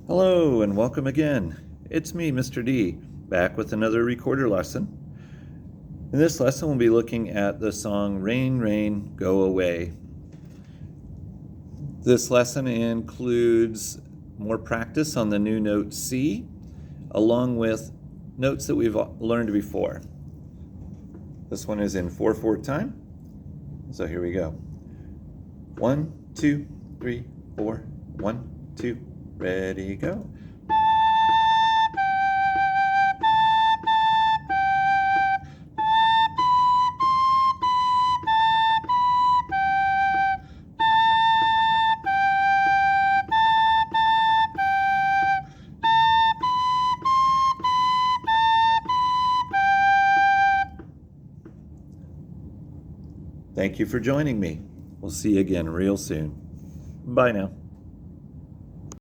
Hello and welcome again. It's me, Mr. D, back with another recorder lesson. In this lesson, we'll be looking at the song Rain, Rain, Go Away. This lesson includes more practice on the new note C, along with notes that we've learned before. This one is in 4/4 time, so here we go. 1, 2, 3, 4, 1, 2, ready, go. Thank you for joining me. We'll see you again real soon. Bye now.